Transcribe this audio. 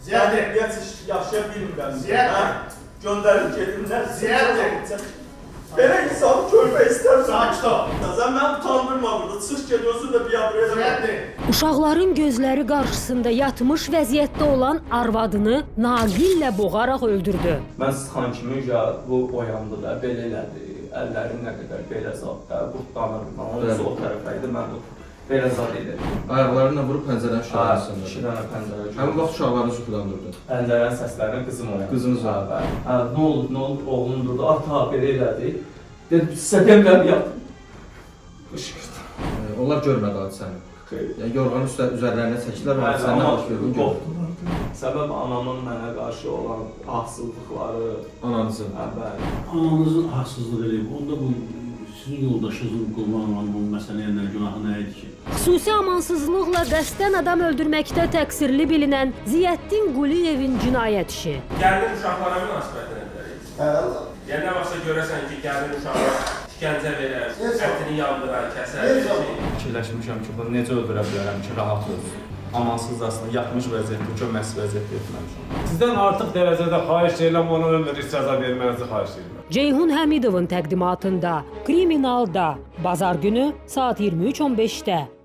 Ziyad yaşaya bilmirəm. Ziyad. Göndərin gedimlər. Ziyad. Belə insanı görmək istəmirəm. Sakit ol. Sən məni utandırma burada. Çıx get özün də bir buraya Ziyad. Uşaqların gözləri qarşısında yatmış vəziyyətdə olan arvadını naqillə boğaraq öldürdü. Mən sıxan kimi ya bu oyandı da belə elədi. Əlləri nə qədər belə zad da qurtlanırdı. Onun sol tərəfə idi, mən belə zad idi. Ayaqlarına vurub pəncərənin şüşələrini İki dənə pəncərə. Həmin vaxt uşaqlarını yuxulandırdı. Pəncərənin səslərini qızım oyandı. Qızınız var. Hə, nə olub, oğlum durdu. Ata belə elədi. Dedim, sizə demirəm yaptım. Qışqırdı. Onlar görmədi hadisəni. Xeyr. Yəni yorğanın üzərlərinə çəkdilər və hadisəni Amma baş verdiyi gördü. qorxdular. Səbəb anamın mənə qarşı olan ahsızlıqları. Ananızın. Hə, bəli. Ananızın haksızlık edib, onda bu sizin yoldaşınızın qurban olan bu məsələyə nə günahı nə idi ki? Xüsusi amansızlıqla qəsdən adam öldürməkdə təqsirli bilinən Ziyəddin Quliyevin cinayət işi. Gəlin uşaqlara münasibətlə edərik. Yəni nə vaxtsa görəsən ki, gəlin uşaqlara işgəncə verər, ətini yandırar, kəsər. Fikirləşmişəm ki, bunu necə öldürə bilərəm ki, rahat ölsün. Amansızcasına yatmış vəziyyətdə, köməksiz vəziyyətdə etməmişəm. Sizdən artıq dərəcədə xahiş edirəm, ona ömür cəza vermənizi xahiş edirəm. Ceyhun Həmidovun təqdimatında Kriminalda Bazar günü saat 23:15-də